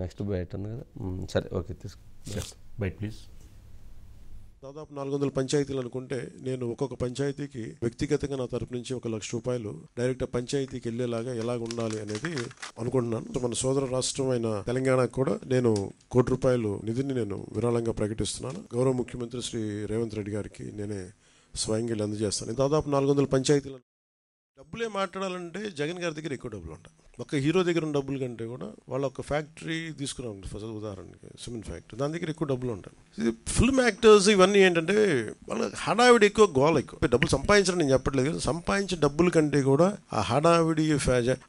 Next బయట ఉంది కదా, సరే ఓకే తీసుకో బయట ప్లీజ్. దాదాపు 400 పంచాయతీలు అనుకుంటే నేను ఒక్కొక్క పంచాయతీకి వ్యక్తిగతంగా నా తరపు నుంచి 1 లక్ష రూపాయలు డైరెక్ట్ పంచాయతీకి వెళ్ళేలాగా ఎలాగ ఉండాలి అనేది అనుకుంటున్నాను. మన సోదర రాష్ట్రం అయిన తెలంగాణకు కూడా నేను ₹1 కోటి నిధిని నేను విరాళంగా ప్రకటిస్తున్నాను. గౌరవ ముఖ్యమంత్రి శ్రీ రేవంత్ రెడ్డి గారికి నేనే స్వయంగా అందజేస్తాను. దాదాపు 400 పంచాయతీలు. డబ్బులే మాట్లాడాలంటే జగన్ గారి దగ్గర ఎక్కువ డబ్బులు ఉంటాయి. ఒక హీరో దగ్గర ఉన్న డబ్బుల కంటే కూడా వాళ్ళ ఒక ఫ్యాక్టరీ తీసుకున్నాం ఉదాహరణకి, సిమెంట్ ఫ్యాక్టరీ, దాని దగ్గర ఎక్కువ డబ్బులు ఉంటాయి. ఇది ఫిల్మ్ యాక్టర్స్ ఇవన్నీ ఏంటంటే వాళ్ళ హడావిడి ఎక్కువ, గోల ఎక్కువ. డబ్బులు సంపాదించడం నేను చెప్పట్లేదు కదా, సంపాదించే డబ్బుల కంటే కూడా ఆ హడావిడి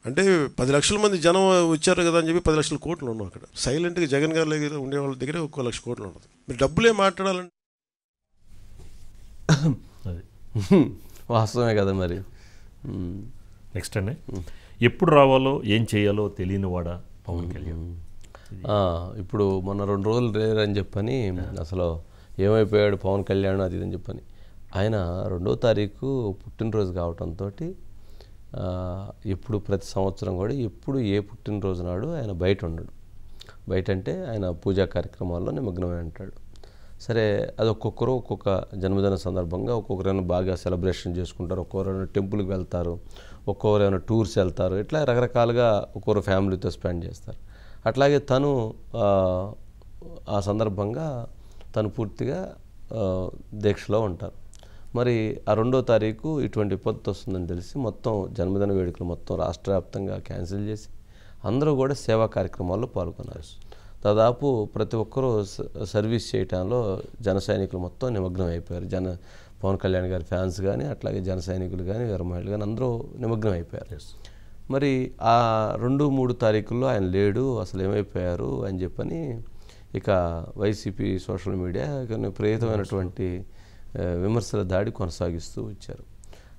అంటే 10 లక్షల మంది జనం వచ్చారు కదా అని చెప్పి 10 లక్షల కోట్లు ఉన్నాం అక్కడ. సైలెంట్గా జగన్ గారి దగ్గర ఉండే వాళ్ళ దగ్గర 1 లక్ష కోట్లు ఉంటుంది. మీరు డబ్బులే మాట్లాడాలంటే వాస్తవమే కదా మరి. నెక్స్ట్ అండి, ఎప్పుడు రావాలో ఏం చేయాలో తెలియని వాడా పవన్ కళ్యాణ్. ఇప్పుడు మొన్న 2 రోజులు లేరని చెప్పని అసలు ఏమైపోయాడు పవన్ కళ్యాణ్ అది అని చెప్పని, ఆయన 2వ తారీఖు పుట్టినరోజు కావటంతో ఎప్పుడు ప్రతి సంవత్సరం కూడా ఎప్పుడు ఏ పుట్టినరోజు నాడు ఆయన బయట ఉండడు. బయట అంటే ఆయన పూజా కార్యక్రమాల్లో నిమగ్నమై ఉంటాడు. సరే, అది ఒక్కొక్కరు ఒక్కొక్క జన్మదిన సందర్భంగా ఒక్కొక్కరైనా బాగా సెలబ్రేషన్ చేసుకుంటారు, ఒక్కొక్కరైనా టెంపుల్కి వెళ్తారు, ఒక్కొక్కరైనా టూర్స్ వెళ్తారు, ఇట్లా రకరకాలుగా ఒక్కొక్కరు ఫ్యామిలీతో స్పెండ్ చేస్తారు. అట్లాగే తను ఆ సందర్భంగా తను పూర్తిగా దీక్షలో ఉంటారు. మరి ఆ 2వ తారీఖు ఇటువంటి విపత్తు వస్తుందని తెలిసి మొత్తం జన్మదిన వేడుకలు మొత్తం రాష్ట్ర వ్యాప్తంగా క్యాన్సిల్ చేసి అందరూ కూడా సేవా కార్యక్రమాల్లో పాల్గొన్నారు. దాదాపు ప్రతి ఒక్కరూ సర్వీస్ చేయటంలో జన సైనికులు మొత్తం నిమగ్నం అయిపోయారు. పవన్ కళ్యాణ్ గారి ఫ్యాన్స్ కానీ అట్లాగే జన సైనికులు కానీ వీరమహిళలు కానీ అందరూ నిమగ్నం అయిపోయారు. మరి ఆ 2, 3 తారీఖుల్లో ఆయన లేడు, అసలు ఏమైపోయారు అని చెప్పని ఇక వైసీపీ సోషల్ మీడియా కొన్ని విపరీతమైనటువంటి విమర్శల దాడి కొనసాగిస్తూ వచ్చారు.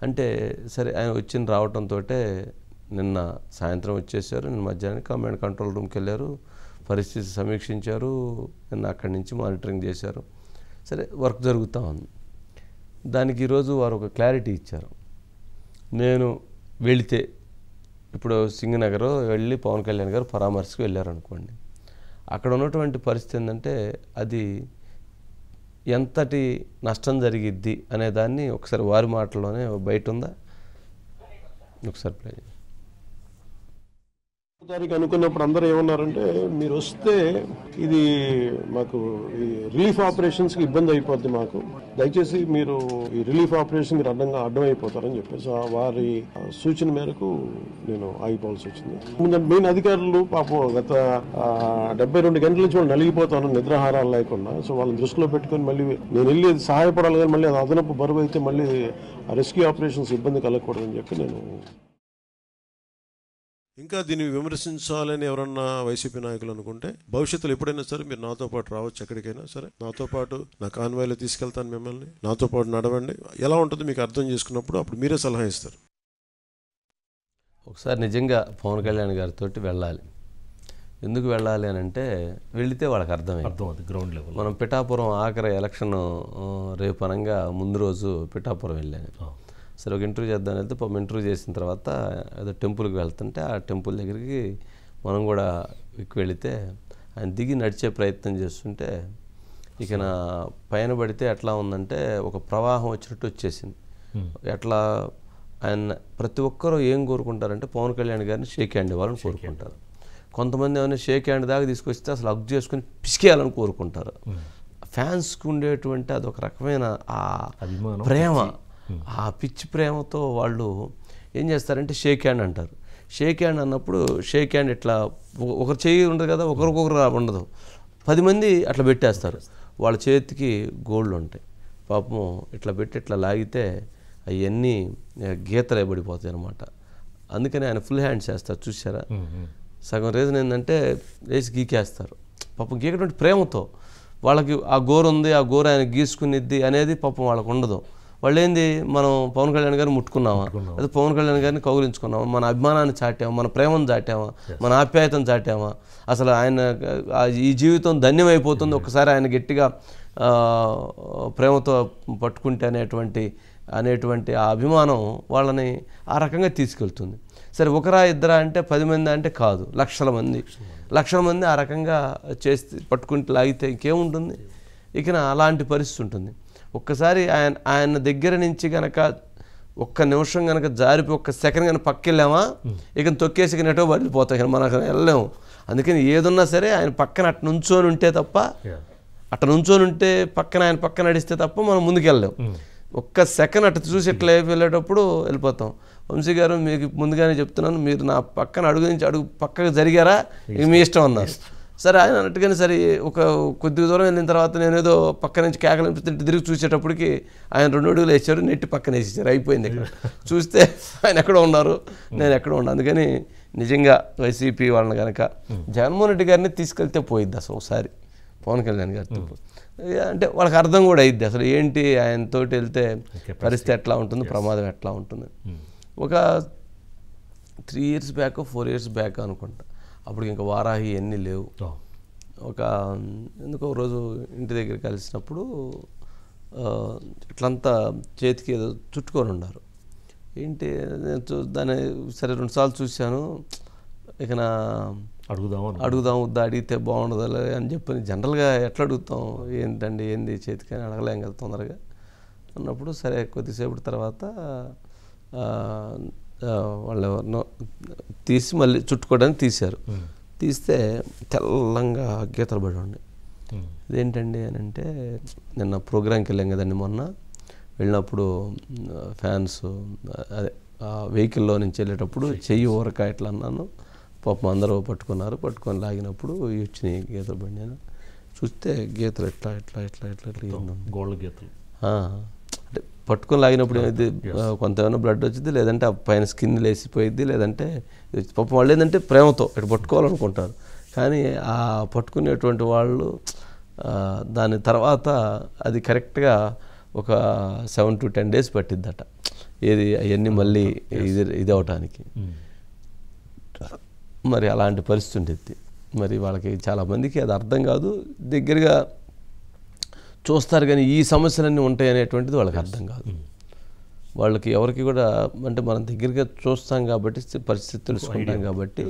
అంటే సరే, ఆయన రావడంతో నిన్న సాయంత్రం వచ్చేసారు, నిన్న మధ్యాహ్నం కమాండ్ కంట్రోల్ రూమ్కి వెళ్ళారు, పరిస్థితి సమీక్షించారు, నిన్న అక్కడి నుంచి మానిటరింగ్ చేశారు. సరే, వర్క్ జరుగుతూ ఉంది. దానికి ఈరోజు వారు ఒక క్లారిటీ ఇచ్చారు. నేను వెళితే ఇప్పుడు సింగనగర్ వెళ్ళి పవన్ కళ్యాణ్ గారు పరామర్శకు వెళ్ళారనుకోండి, అక్కడ ఉన్నటువంటి పరిస్థితి ఏంటంటే అది ఎంతటి నష్టం జరిగిద్ది అనే దాన్ని ఒకసారి వారి మాటల్లోనే బయట ఉందా ఒకసారి ప్లే. తారీఖు అనుకున్నప్పుడు అందరూ ఏమన్నారంటే, మీరు వస్తే ఇది మాకు ఈ రిలీఫ్ ఆపరేషన్స్కి ఇబ్బంది అయిపోద్ది, మాకు దయచేసి మీరు ఈ రిలీఫ్ ఆపరేషన్ మీరు అడ్డమైపోతారని చెప్పేసి వారి సూచన మేరకు నేను ఆగిపోవాల్సి వచ్చింది. మెయిన్ అధికారులు పాపం గత 72 గంటల నుంచి వాళ్ళు నలిగిపోతాను నిద్రాహారాలు లేకుండా. సో వాళ్ళని దృష్టిలో పెట్టుకొని మళ్ళీ నేను వెళ్ళి సహాయపడాలి కానీ మళ్ళీ అది అదనపు బరువు అయితే మళ్ళీ రెస్క్యూ ఆపరేషన్స్ ఇబ్బంది కలగకూడదని చెప్పి నేను ఇంకా దీన్ని విమర్శించాలని ఎవరన్నా వైసీపీ నాయకులు అనుకుంటే భవిష్యత్తులో ఎప్పుడైనా సరే మీరు నాతో పాటు రావచ్చు, ఎక్కడికైనా సరే నాతో పాటు నా కాన్వాయ్లో తీసుకెళ్తాను, మిమ్మల్ని నాతో పాటు నడవండి, ఎలా ఉంటుందో మీకు అర్థం చేసుకున్నప్పుడు అప్పుడు మీరే సలహా ఇస్తారు. ఒకసారి నిజంగా పవన్ కళ్యాణ్ గారితో వెళ్ళాలి. ఎందుకు వెళ్ళాలి అని అంటే, వెళితే వాళ్ళకి అర్థమైంది గ్రౌండ్ లెవెల్. మనం పిఠాపురం ఆఖరి ఎలక్షన్ రేపు అనంగా ముందు రోజు పిఠాపురం వెళ్ళాను. సరే, ఒక ఇంటర్వ్యూ చేద్దామని వెళ్తే పాపం ఇంటర్వ్యూ చేసిన తర్వాత ఏదో టెంపుల్కి వెళ్తుంటే ఆ టెంపుల్ దగ్గరికి మనం కూడా వెళితే ఆయన దిగి నడిచే ప్రయత్నం చేస్తుంటే ఇక నా పైన పడితే ఎట్లా ఉందంటే ఒక ప్రవాహం వచ్చినట్టు వచ్చేసింది. ఎట్లా ఆయన ప్రతి ఒక్కరూ ఏం కోరుకుంటారంటే పవన్ కళ్యాణ్ గారిని షేక్ హ్యాండ్ ఇవ్వాలని కోరుకుంటారు. కొంతమంది ఏమైనా షేక్ హ్యాండ్ దాకా తీసుకొస్తే అసలు హగ్ చేసుకుని పిసికేయాలని కోరుకుంటారు. ఫ్యాన్స్కి ఉండేటువంటి అదొక రకమైన ఆ ప్రేమ, ఆ పిచ్చి ప్రేమతో వాళ్ళు ఏం చేస్తారంటే షేక్ హ్యాండ్ అంటారు. షేక్ హ్యాండ్ అన్నప్పుడు షేక్ హ్యాండ్ ఇట్లా ఒకరు చేయి ఉండదు కదా, ఒకరికొకరు ఉండదు, 10 మంది అట్లా పెట్టేస్తారు. వాళ్ళ చేతికి గోల్డ్ ఉంటాయి, పాపం ఇట్లా పెట్టి ఇట్లా లాగితే అవన్నీ గీతలే పడిపోతాయి అన్నమాట. అందుకని ఆయన ఫుల్ హ్యాండ్స్ చేస్తారు, చూసారా? సగం రీజన్ ఏంటంటే వేసి గీకేస్తారు. పాపం గీకేటువంటి ప్రేమతో వాళ్ళకి ఆ గోరు ఉంది, ఆ గోరు ఆయన గీసుకునిద్ది అనేది పాపం వాళ్ళకు ఉండదు. వాళ్ళు ఏంది, మనం పవన్ కళ్యాణ్ గారిని ముట్టుకున్నామా, అది పవన్ కళ్యాణ్ గారిని కౌగిలించుకున్నామా, మన అభిమానాన్ని చాటామా, మన ప్రేమను చాటామా, మన ఆప్యాయతను చాటామా, అసలు ఆయన ఈ జీవితం ధన్యమైపోతుంది ఒక్కసారి ఆయన గట్టిగా ప్రేమతో పట్టుకుంటే అనేటువంటి ఆ అభిమానం వాళ్ళని ఆ రకంగా తీసుకెళ్తుంది. సరే, ఒకరా ఇద్దరా అంటే 10 మంది అంటే కాదు, లక్షల మంది లక్షల మంది ఆ రకంగా చేస్తే పట్టుకుంటే లాగితే ఇంకేముంటుంది. ఇక అలాంటి పరిస్థితి ఉంటుంది. ఒక్కసారి ఆయన దగ్గర నుంచి కనుక ఒక్క నిమిషం కనుక జారిపి ఒక్క సెకండ్ కనుక పక్కెళ్ళామా ఇక తొక్కేసి నెటో పడిపోతాయి, ఇక మనకు వెళ్ళాము. అందుకని ఏదున్నా సరే ఆయన పక్కన అట్ట నుంచొని ఉంటే తప్ప, అట్ట నుంచొని ఉంటే పక్కన ఆయన పక్కన నడిస్తే తప్ప మనం ముందుకెళ్ళాం. ఒక్క సెకండ్ అటు చూసి ఇట్లా వెళ్ళేటప్పుడు వెళ్ళిపోతాం. వంశీ గారు మీకు ముందుగానే చెప్తున్నాను, మీరు నా పక్కన అడుగు నుంచి అడుగు పక్కకు జరిగారా ఇక మీ ఇష్టం అన్నారు. సరే ఆయన అన్నట్టుగానే సరే ఒక కొద్ది దూరం వెళ్ళిన తర్వాత నేను ఏదో పక్క నుంచి కేకలు తిరిగి చూసేటప్పటికి ఆయన 2 అడుగులు వేసారు, నెట్టి పక్కన వేసేసారు, అయిపోయింది. ఇక్కడ చూస్తే ఆయన ఎక్కడో ఉన్నారు, నేను ఎక్కడో ఉన్నాను. అందుకని నిజంగా వైసీపీ వాళ్ళని కనుక జగన్మోహన్ రెడ్డి గారిని తీసుకెళ్తే పోయిద్ది అసలు ఒకసారి పవన్ కళ్యాణ్ గారితో. అంటే వాళ్ళకి అర్థం కూడా అయ్యిద్ది అసలు ఏంటి ఆయనతోటి వెళ్తే పరిస్థితి ఎట్లా ఉంటుంది, ప్రమాదం ఎట్లా ఉంటుంది. ఒక 3 years బ్యాక్ 4 years బ్యాక్ అనుకుంటా, అప్పుడు ఇంకా వారాహి ఎన్ని లేవు. ఒక ఎందుకో రోజు ఇంటి దగ్గర కలిసినప్పుడు ఇట్లంతా చేతికి ఏదో చుట్టుకొని ఉన్నారు. ఏంటి దాన్ని సరే 2 సార్లు చూశాను, ఇక నా అడుగుదాం వద్దా, అడిగితే బాగుండదు అని చెప్పి జనరల్గా ఎట్లా అడుగుతాం, ఏంటండి ఏంది చేతికి అని అడగలేం కదా తొందరగా అన్నప్పుడు, సరే కొద్దిసేపటి తర్వాత వాళ్ళు ఎవరినో తీసి మళ్ళీ చుట్టుకోవడానికి తీశారు. తీస్తే తెల్లంగా గీతలు పడి ఉండి, ఇదేంటండి అని అంటే, నిన్న ప్రోగ్రాంకి వెళ్ళాం కదండి మొన్న, వెళ్ళినప్పుడు ఫ్యాన్స్ అదే వెహికల్లో నుంచి వెళ్ళేటప్పుడు చెయ్యి ఊరక ఇట్లా అన్నాను, పాపం అందరూ పట్టుకొని లాగినప్పుడు వచ్చినాయి గీతలు పడినాను. చూస్తే గీతలు ఎట్లా ఎట్లా ఎట్లా ఎట్లా ఎట్లా గోల్డ్ గీతలు అంటే పట్టుకొని లాగినప్పుడు ఏమైతే కొంత ఏమైనా బ్లడ్ వచ్చింది, లేదంటే ఆ పైన స్కిన్ లేసిపోయిద్ది, లేదంటే పాపం వాళ్ళు ఏంటంటే ప్రేమతో ఇటు పట్టుకోవాలనుకుంటారు. కానీ ఆ పట్టుకునేటువంటి వాళ్ళు దాని తర్వాత అది కరెక్ట్గా ఒక 7 to 10 days పట్టిద్దట, ఏది అవన్నీ మళ్ళీ ఇది అవటానికి. మరి అలాంటి పరిస్థితి ఉండేది. మరి వాళ్ళకి చాలామందికి అది అర్థం కాదు, దగ్గరగా చూస్తారు కానీ ఈ సమస్యలన్నీ ఉంటాయి అనేటువంటిది వాళ్ళకి అర్థం కాదు. వాళ్ళకి ఎవరికి కూడా అంటే మనం దగ్గరగా చూస్తాం కాబట్టి పరిస్థితి తెలుసుకుంటాం కాబట్టి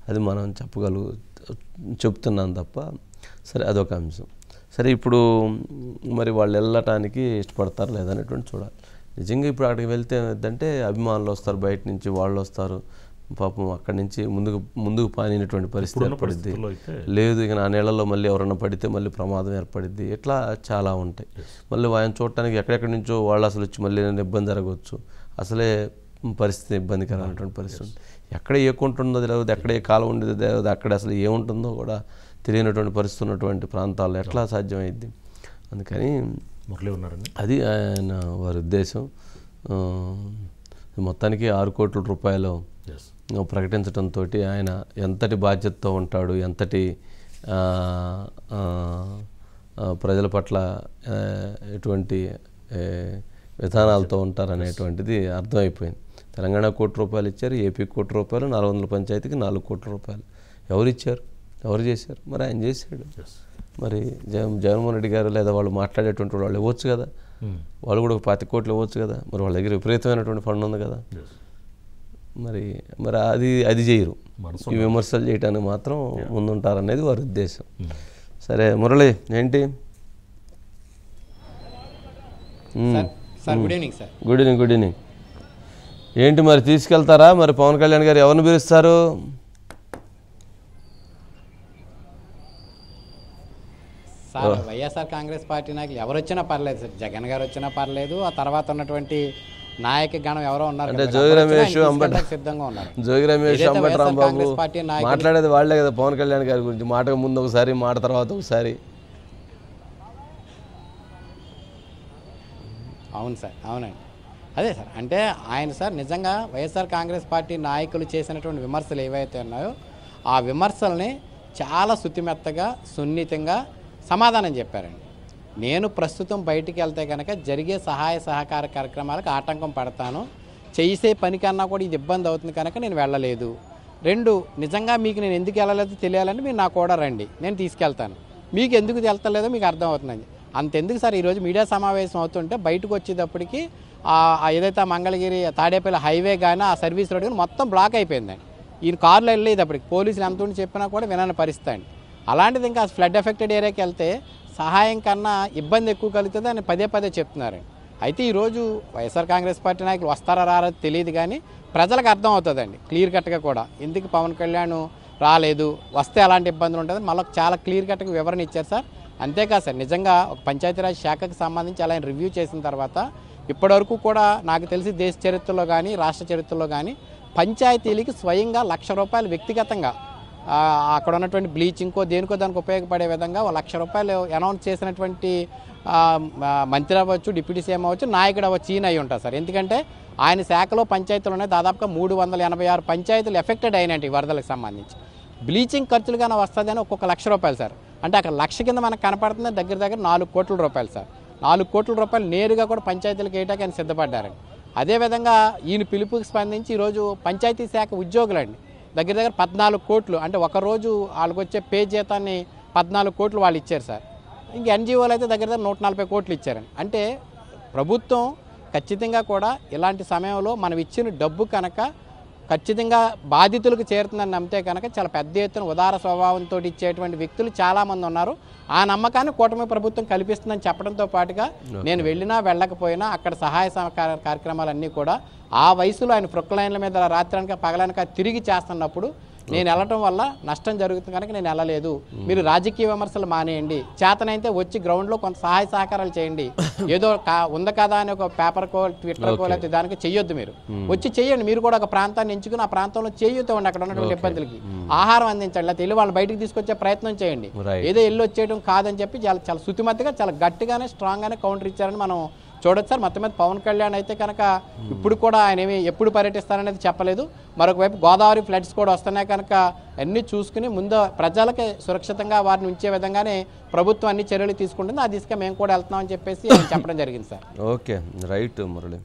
అది మనం చెప్తున్నాం తప్ప. సరే అదొక అంశం. సరే ఇప్పుడు మరి వాళ్ళు వెళ్ళటానికి ఇష్టపడతారు లేదనేటువంటి చూడాలి. నిజంగా ఇప్పుడు అక్కడికి వెళ్తే ఏంటంటే అభిమానులు వస్తారు, బయట నుంచి వాళ్ళు వస్తారు, పాపం అక్కడి నుంచి ముందుకు పానినటువంటి పరిస్థితి ఏర్పడిద్ది. లేదు ఇక నా నీళ్ళలో మళ్ళీ ఎవరన్నా పడితే మళ్ళీ ప్రమాదం ఏర్పడిద్ది, ఇట్లా చాలా ఉంటాయి. మళ్ళీ ఆయన చూడటానికి ఎక్కడెక్కడి నుంచో వాళ్ళు అసలు వచ్చి మళ్ళీ ఇబ్బంది జరగవచ్చు. అసలే పరిస్థితి ఇబ్బందికరమైనటువంటి పరిస్థితి ఉంది. ఎక్కడ ఏ కుంట ఉన్నది లేదు, ఎక్కడ ఏ కాలం ఉండేది లేదు, అక్కడ అసలు ఏముంటుందో కూడా తెలియనటువంటి పరిస్థితి ఉన్నటువంటి ప్రాంతాల్లో ఎట్లా సాధ్యమైద్ది. అందుకని అది ఆయన వారి ఉద్దేశం. మొత్తానికి 6 కోట్ల రూపాయలు ప్రకటించడంతో ఆయన ఎంతటి బాధ్యతతో ఉంటాడు, ఎంతటి ప్రజల పట్ల ఎటువంటి విధానాలతో ఉంటారనేటువంటిది అర్థమైపోయింది. తెలంగాణ 1 కోటి రూపాయలు ఇచ్చారు, ఏపీ 1 కోటి రూపాయలు, 400 పంచాయతీకి 4 కోట్ల రూపాయలు. ఎవరు ఇచ్చారు, ఎవరు చేశారు? మరి ఆయన చేశాడు. మరి జగన్మోహన్ రెడ్డి గారు లేదా వాళ్ళు మాట్లాడేటువంటి వాళ్ళు ఇవ్వచ్చు కదా, వాళ్ళు కూడా 25 కోట్లు ఇవ్వచ్చు కదా. మరి వాళ్ళ దగ్గర విపరీతమైనటువంటి ఫండ్ ఉంది కదా. మరి అది చేయరు, ఈ విమర్శలు చేయడానికి మాత్రం ముందుంటారనేది వారి ఉద్దేశం. సరే మురళి ఏంటి? Good evening. ఏంటి మరి తీసుకెళ్తారా? మరి పవన్ కళ్యాణ్ గారు ఎవరిని పిలుస్తారు? సార్ వైఎస్ఆర్ కాంగ్రెస్ పార్టీ నాయకులు ఎవరు వచ్చినా పర్లేదు సార్, జగన్ గారు వచ్చినా పర్లేదు, ఆ తర్వాత ఉన్నటువంటి నాయక గణం ఎవరో ఉన్నారు అంటే జోగి రమేష్ సిద్ధంగా ఉన్నారు. జోగి రమేష్ అంబటరాంబాబు మాట్లాడేది వాళ్లే కదా పవన్ కళ్యాణ్ గారి గురించి, మాటకు ముందు ఒకసారి మాట తర్వాత ఒకసారి. అవును సార్, అవునండి, అదే సార్. అంటే ఆయన సార్ నిజంగా వైఎస్ఆర్ కాంగ్రెస్ పార్టీ నాయకులు చేసినటువంటి విమర్శలు ఏవైతే ఉన్నాయో ఆ విమర్శల్ని చాలా శుతిమెత్తగా సున్నితంగా సమాధానం చెప్పారండి. నేను ప్రస్తుతం బయటికి వెళ్తే కనుక జరిగే సహాయ సహకార కార్యక్రమాలకు ఆటంకం పడతాను, చేసే పని కన్నా కూడా ఇది ఇబ్బంది అవుతుంది కనుక నేను వెళ్ళలేదు. 2, నిజంగా మీకు నేను ఎందుకు వెళ్ళలేదో తెలియాలంటే మీరు నా కూడా రండి, నేను తీసుకెళ్తాను. మీకు ఎందుకు వెళ్తలేదో మీకు అర్థం అవుతుందండి. అంతెందుకు సార్, ఈరోజు మీడియా సమావేశం అవుతుంటే బయటకు వచ్చేటప్పటికి ఏదైతే మంగళగిరి తాడేపల్లి హైవే కానీ ఆ సర్వీస్ రోడ్ కానీ మొత్తం బ్లాక్ అయిపోయిందండి. ఈయన కారులో వెళ్ళేది అప్పటికి పోలీసులు ఎంత ఉండి చెప్పినా కూడా వినని పరిస్థితి అండి. అలాంటిది ఇంకా ఫ్లడ్ ఎఫెక్టెడ్ ఏరియాకి వెళ్తే సహాయం కన్నా ఇబ్బంది ఎక్కువ కలుగుతుంది అని పదే పదే చెప్తున్నారండి. అయితే ఈరోజు వైఎస్ఆర్ కాంగ్రెస్ పార్టీ నాయకులు వస్తారా రారో తెలియదు, కానీ ప్రజలకు అర్థం అవుతుందండి క్లియర్ కట్గా కూడా ఎందుకు పవన్ కళ్యాణ్ రాలేదు, వస్తే ఎలాంటి ఇబ్బందులు ఉంటుందని మళ్ళీ చాలా క్లియర్ కట్గా వివరణ ఇచ్చారు సార్. అంతేకాదు సార్, నిజంగా ఒక పంచాయతీరాజ్ శాఖకు సంబంధించి అలా రివ్యూ చేసిన తర్వాత ఇప్పటివరకు కూడా నాకు తెలిసి దేశ చరిత్రలో కానీ రాష్ట్ర చరిత్రలో కానీ పంచాయతీలకి స్వయంగా ₹1,00,000 వ్యక్తిగతంగా అక్కడ ఉన్నటువంటి బ్లీచింగ్కో దేనికో దానికి ఉపయోగపడే విధంగా ₹1,00,000 అనౌన్స్ చేసినటువంటి మంత్రి అవ్వచ్చు, డిప్యూటీ సీఎం అవ్వచ్చు, నాయకుడు అవ్వచ్చు, ఈయన అయి ఉంటారు సార్. ఎందుకంటే ఆయన శాఖలో పంచాయతీలు ఉన్నాయి, దాదాపుగా 386 పంచాయతీలు ఎఫెక్టెడ్ అయినట్టు వరదలకు సంబంధించి. బ్లీచింగ్ ఖర్చులుగానే వస్తుందని ఒక్కొక్క ₹1,00,000 సార్. అంటే అక్కడ 1,00,000 కింద మనకు కనపడుతుంది, దగ్గర దగ్గర ₹4 కోట్ల సార్. ₹4 కోట్ల నేరుగా కూడా పంచాయతీలకు వేయడానికి ఆయన సిద్ధపడ్డారండి. అదేవిధంగా ఈయన పిలుపుకి స్పందించి ఈరోజు పంచాయతీ శాఖ ఉద్యోగులండి దగ్గర దగ్గర 14 కోట్లు, అంటే ఒకరోజు వాళ్ళకి వచ్చే పే జీతాన్ని 14 కోట్లు వాళ్ళు ఇచ్చారు సార్. ఇంక ఎన్జిఓలు అయితే దగ్గర దగ్గర 140 కోట్లు ఇచ్చారండి. అంటే ప్రభుత్వం ఖచ్చితంగా కూడా ఇలాంటి సమయంలో మనం ఇచ్చిన డబ్బు కనుక ఖచ్చితంగా బాధితులకు చేరుతుందని నమ్మితే కనుక చాలా పెద్ద ఎత్తున ఉదార స్వభావంతో ఇచ్చేటువంటి వ్యక్తులు చాలామంది ఉన్నారు. ఆ నమ్మకాన్ని కూటమి ప్రభుత్వం కల్పిస్తుందని చెప్పడంతో పాటుగా నేను వెళ్ళినా వెళ్ళకపోయినా అక్కడ సహాయ సహకార కార్యక్రమాలన్నీ కూడా ఆ వయసులో ఆయన ప్రొక్లైన్ల మీద రాత్రనక పగలనక తిరిగి చేస్తున్నప్పుడు నేను వెళ్ళటం వల్ల నష్టం జరుగుతుంది కనుక నేను వెళ్ళలేదు. మీరు రాజకీయ విమర్శలు మానేయండి, చేతనైతే వచ్చి గ్రౌండ్లో కొంత సహాయ సహకారాలు చేయండి. ఏదో ఉంది కదా అని ఒక పేపర్కో ట్విట్టర్కో లేకపోతే దానికి చెయ్యొద్దు, మీరు వచ్చి చెయ్యండి. మీరు కూడా ఒక ప్రాంతాన్ని ఎంచుకుని ఆ ప్రాంతంలో చేయూతండి అక్కడ ఉన్నటువంటి ఇబ్బందులకి, ఆహారం అందించండి, లేకపోతే వెళ్ళి వాళ్ళు బయటకు తీసుకొచ్చే ప్రయత్నం చేయండి. ఏదో వెళ్ళి వచ్చేయడం కాదని చెప్పి చాలా శుతిమతిగా చాలా గట్టిగానే స్ట్రాంగ్గానే కౌంటర్ ఇచ్చారని మనం చూడొచ్చు సార్. మొత్తం మీద పవన్ కళ్యాణ్ అయితే కనుక ఇప్పుడు కూడా ఆయన ఏమి ఎప్పుడు పర్యటిస్తారనేది చెప్పలేదు. మరొక వైపు గోదావరి ఫ్లడ్స్ కూడా వస్తున్నాయి కనుక అన్నీ చూసుకుని ముందు ప్రజలకి సురక్షితంగా వారిని ఉంచే విధంగానే ప్రభుత్వం అన్ని చర్యలు తీసుకుంటుంది. ఆ దిశగా మేము కూడా వెళ్తున్నామని చెప్పేసి ఆయన చెప్పడం జరిగింది సార్. Okay, right Murali.